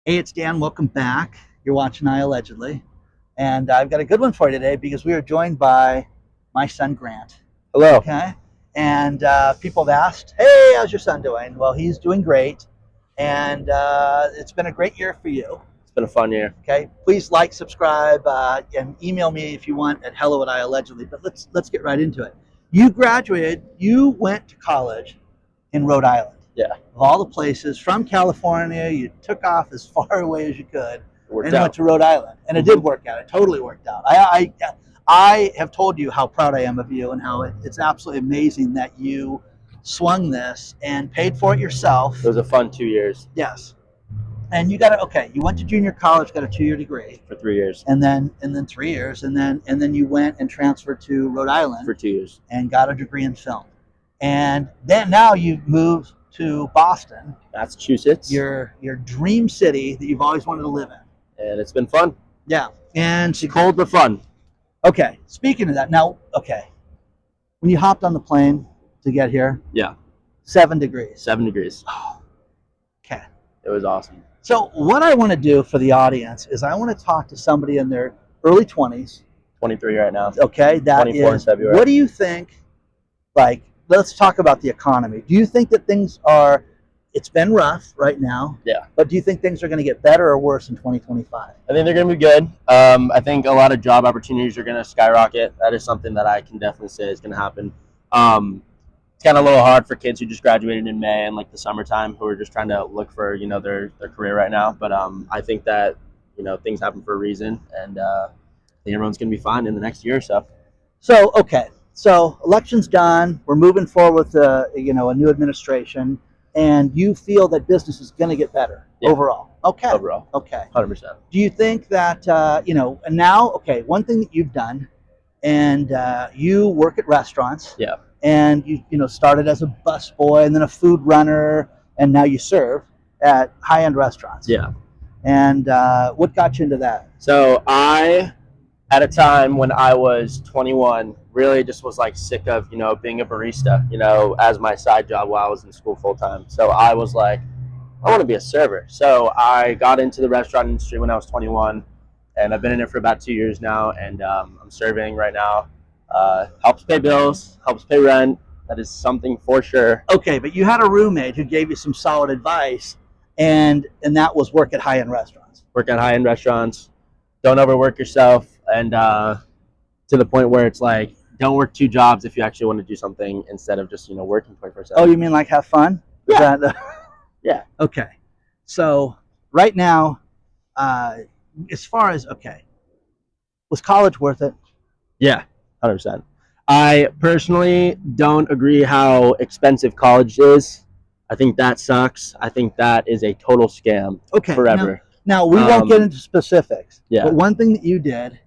Hey, it's Dan. Welcome back. You're watching iAllegedly. And I've got a good one for you today because we are joined by my son, Grant. Hello. Okay. And people have asked, hey, how's your son doing? Well, he's doing great. And it's been a great year for you. It's been a fun year. Okay. Please like, subscribe, and email me if you want at hello@iallegedly. But let's get right into it. You graduated, you went to college in Rhode Island. Yeah. Of all the places, from California, you took off as far away as you could and Out. went to Rhode Island. And it did work out. It totally worked out. I have told you how proud I am of you and how it's absolutely amazing that you swung this and paid for it yourself. It was a fun 2 years. Yes. And you got you went to junior college, got a 2-year degree. For 3 years. And then 3 years. And then you went and transferred to Rhode Island. For 2 years. And got a degree in film. And then now you've moved to Boston, Massachusetts. your dream city that you've always wanted to live in. And it's been fun. Yeah. And It's cold but fun. okay, speaking of that, now, okay, when you hopped on the plane to get here, Yeah. 7 degrees. 7 degrees. Okay. It was awesome. So what I want to do for the audience is I want to talk to somebody in their early 20s. 23 right now. Okay, that 24 in is, February. what do you think, like, let's talk about the economy. Do you think that it's been rough right now? Yeah. But do you think things are going to get better or worse in 2025? I think they're going to be good. I think a lot of job opportunities are going to skyrocket. That is something that I can definitely say is going to happen. It's kind of a little hard for kids who just graduated in May and like the summertime who are just trying to look for, their career right now. But I think that, things happen for a reason. And I think everyone's going to be fine in the next year or so. So, okay. So election's done. We're moving forward with a new administration, and you feel that business is going to get better overall. Okay. Overall. Okay. 100%. Do you think that and now, okay, one thing that you've done, and you work at restaurants. Yeah. And you started as a busboy and then a food runner, and now you serve at high-end restaurants. Yeah. And what got you into that? So I, at a time when I was 21, really just was like sick of, being a barista, as my side job while I was in school full time. So I was like, I want to be a server. So I got into the restaurant industry when I was 21, and I've been in it for about 2 years now, and I'm serving right now. Helps pay bills, helps pay rent. That is something for sure. Okay, but you had a roommate who gave you some solid advice, and that was work at high-end restaurants. Work at high-end restaurants. Don't overwork yourself, and to the point where it's like, don't work 2 jobs if you actually want to do something instead of just working 24/7. Oh, you mean like have fun? Yeah. Yeah. Okay. So right now, as far as was college worth it? Yeah, 100%. I personally don't agree how expensive college is. I think that sucks. I think that is a total scam. Okay. Forever. Now we won't get into specifics. Yeah. But one thing that you did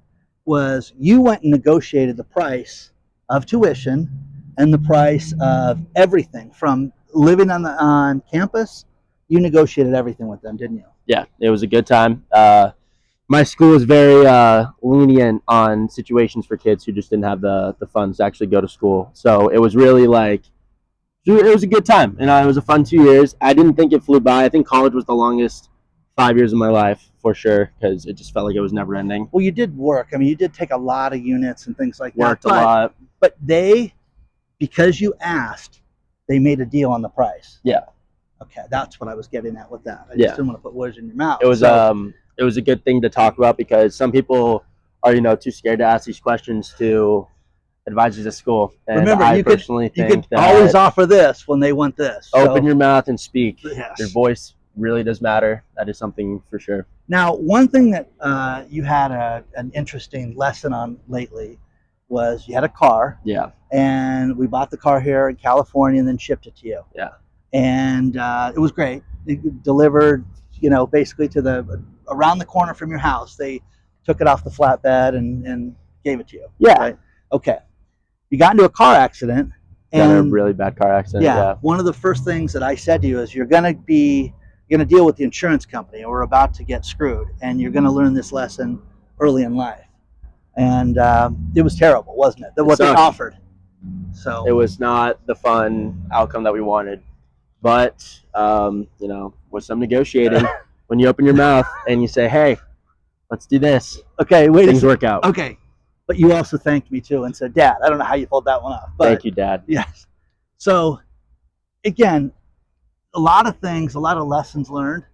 was you went and negotiated the price of tuition and the price of everything from living on campus. You negotiated everything with them, didn't you? Yeah, it was a good time. My school is very lenient on situations for kids who just didn't have the funds to actually go to school. So it was really like, it was a good time. And it was a fun 2 years. I didn't think it flew by. I think college was the longest 5 years of my life for sure, because it just felt like it was never ending. Well, you did work. I mean, you did take a lot of units and things like that. Worked a lot. But because you asked, they made a deal on the price. Yeah. Okay, that's what I was getting at with that. I Yeah. just didn't want to put words in your mouth. It was it was a good thing to talk about because some people are too scared to ask these questions to advisors at school. And remember, I you personally could think that always offer this when they want this. open your mouth and speak. Yes. Your voice really does matter. That is something for sure. Now, one thing that you had an interesting lesson on lately was you had a car. Yeah. And we bought the car here in California and then shipped it to you. Yeah. And it was great. It delivered, basically to around the corner from your house. They took it off the flatbed and gave it to you. Yeah. Right? Okay. You got into a car accident. Got in a really bad car accident. Yeah. One of the first things that I said to you is you're going to deal with the insurance company, and we're about to get screwed, and you're going to learn this lesson early in life. And it was terrible, wasn't it? What they offered. So it was not the fun outcome that we wanted, but with some negotiating, when you open your mouth and you say, "Hey, let's do this," Okay, wait. things work out. Okay, but you also thanked me too and said, "Dad, I don't know how you pulled that one off." But Thank you, Dad. yes. So again, a lot of things, a lot of lessons learned.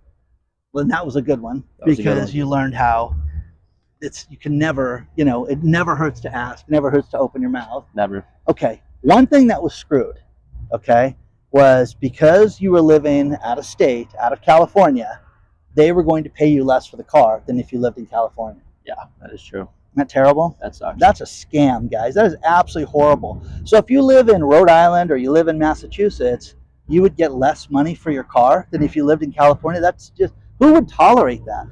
Well, that was a good one because you learned how you can never, it never hurts to ask, never hurts to open your mouth. Never. Okay, one thing that was screwed, okay, was because you were living out of state, out of California, they were going to pay you less for the car than if you lived in California. Yeah, that is true. Isn't that terrible? That sucks. That's a scam, guys. That is absolutely horrible. So if you live in Rhode Island or you live in Massachusetts, you would get less money for your car than if you lived in California. That's just, who would tolerate that?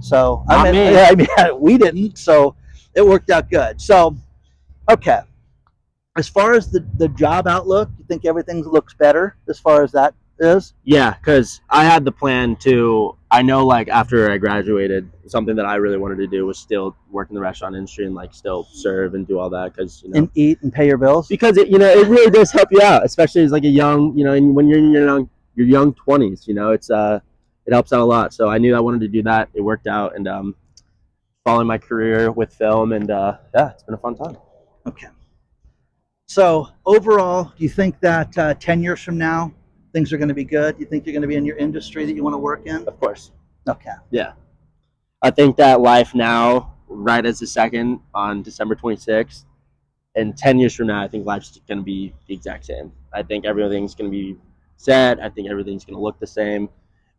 So Not me. I mean, we didn't. So it worked out good. So, okay. As far as the job outlook, you think everything looks better as far as that is? Yeah, because I had the plan to. I know, like after I graduated, something that I really wanted to do was still work in the restaurant industry and like still serve and do it because and eat and pay your bills. Because it really does help you out, especially as like a young and when you're in your young 20s, it helps out a lot. So I knew I wanted to do that. It worked out, and following my career with film, and yeah, it's been a fun time. Okay. So overall, do you think that 10 years from now, things are going to be good? You think you're going to be in your industry that you want to work in? Of course. Okay. Yeah. I think that life now, right as a second on December 26th, and 10 years from now, I think life's going to be the exact same. I think everything's going to be set. I think everything's going to look the same.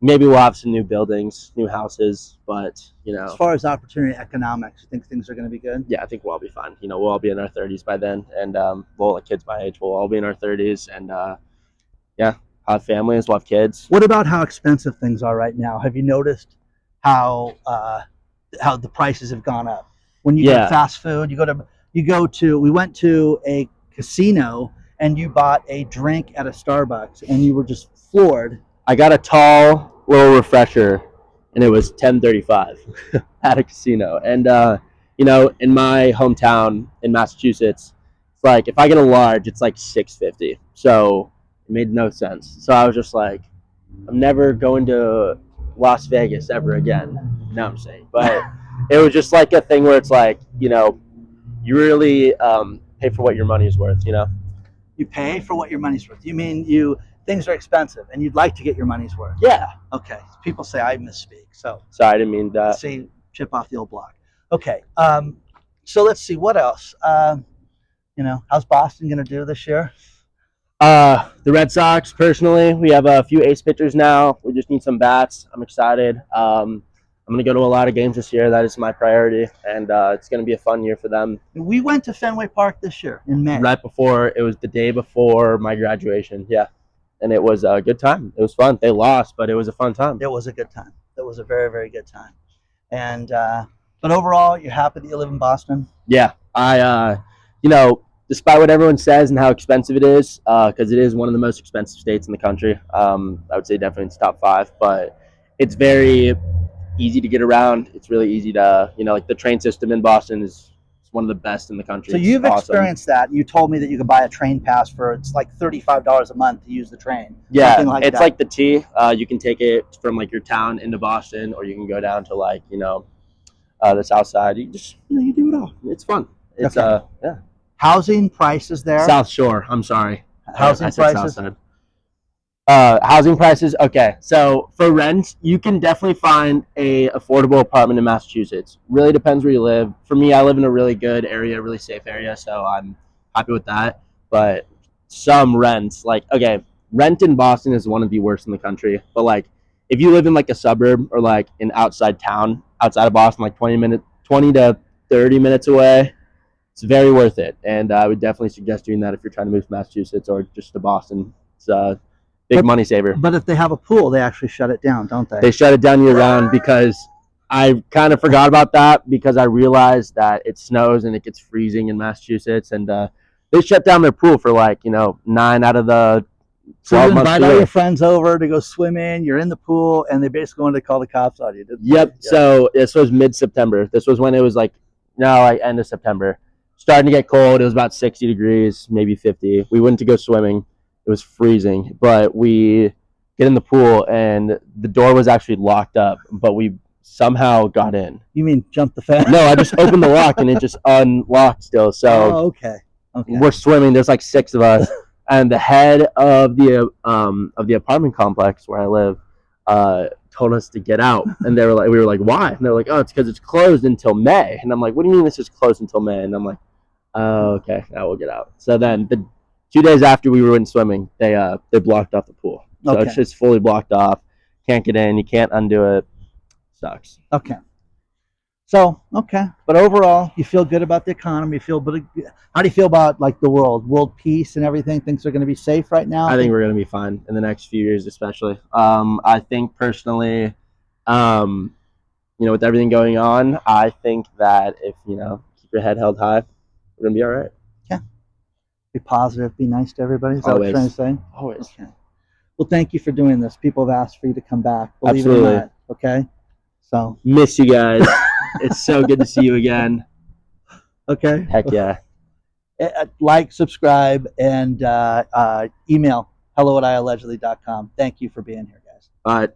Maybe we'll have some new buildings, new houses, but as far as opportunity economics, you think things are going to be good? Yeah, I think we'll all be fine. We'll all be in our 30s by then, and we'll like kids my age. We'll all be in our 30s, and yeah, have families, we'll have kids. What about how expensive things are right now? Have you noticed how the prices have gone up? When you go to fast food, we went to a casino and you bought a drink at a Starbucks and you were just floored. I got a tall little refresher, and it was $10.35 at a casino. And in my hometown in Massachusetts, it's like if I get a large, it's like $6.50. So it made no sense. So I was just like, I'm never going to Las Vegas ever again. No, I'm saying, but it was just like a thing where it's like, you really pay for what your money is worth. You pay for what your money's worth. You mean things are expensive and you'd like to get your money's worth? Yeah. Okay. People say I misspeak. So sorry, I didn't mean that. See, chip off the old block. Okay. So let's see what else. How's Boston going to do this year? The Red Sox, personally, we have a few ace pitchers now. We just need some bats. I'm excited. I'm going to go to a lot of games this year. That is my priority, and it's going to be a fun year for them. We went to Fenway Park this year in May. Right before, it was the day before my graduation, yeah. And it was a good time. It was fun. They lost, but it was a fun time. It was a good time. It was a very, very good time. And but overall, you're happy that you live in Boston? Yeah. I, despite what everyone says and how expensive it is, because it is one of the most expensive states in the country, I would say definitely it's top 5. But it's very easy to get around. It's really easy to, like the train system in Boston is one of the best in the country. So you've experienced that. You told me that you could buy a train pass for, it's like $35 a month to use the train. Yeah, it's like the T. You can take it from like your town into Boston, or you can go down to like, the south side. You just, you do it all. It's fun. It's, okay. Yeah. Housing prices there? South Shore. I'm sorry. Housing prices? Housing prices. Okay. So for rent, you can definitely find a affordable apartment in Massachusetts. Really depends where you live. For me, I live in a really good area, really safe area, so I'm happy with that. But some rents, rent in Boston is one of the worst in the country. But like, if you live in like a suburb or like an outside town, outside of Boston, like 20 to 30 minutes away, it's very worth it. And I would definitely suggest doing that if you're trying to move to Massachusetts or just to Boston. It's big money saver. But if they have a pool, they actually shut it down, don't they? They shut it down year round, because I kind of forgot about that, because I realized that it snows and it gets freezing in Massachusetts, and they shut down their pool for 9 out of the 12 months. So you invite all your friends over to go swim in, you're in the pool, and they basically wanted to call the cops on you. Yep. Yeah. So this was mid-September. This was when it was end of September. Starting to get cold. It was about 60 degrees, maybe 50. We went to go swimming. It was freezing, but we get in the pool, and the door was actually locked up, but we somehow got in. You mean jump the fence? No, I just opened the lock and it just unlocked still. So oh, okay. we're swimming. There's like 6 of us, and the head of the apartment complex where I live told us to get out, and we were like, why? And they're like, oh, it's because it's closed until May. And I'm like, what do you mean this is closed until May? And I'm like, oh, okay, now we'll get out. So then the 2 days after we were in swimming, they blocked off the pool, so it's just fully blocked off. Can't get in. You can't undo it. Sucks. Okay. So, but overall, you feel good about the economy. How do you feel about like the world peace and everything? Things are going to be safe right now? I think we're going to be fine in the next few years, especially. I think personally, with everything going on, I think that if, keep your head held high, we're going to be all right. Okay. Be positive, be nice to everybody. Is that what you're trying to say? Always. Okay. Well, thank you for doing this. People have asked for you to come back. Believe Absolutely. it or not. Okay. So miss you guys. It's so good to see you again. Okay. Heck yeah. Like, subscribe, and email hello@iallegedly.com. Thank you for being here, guys. All right.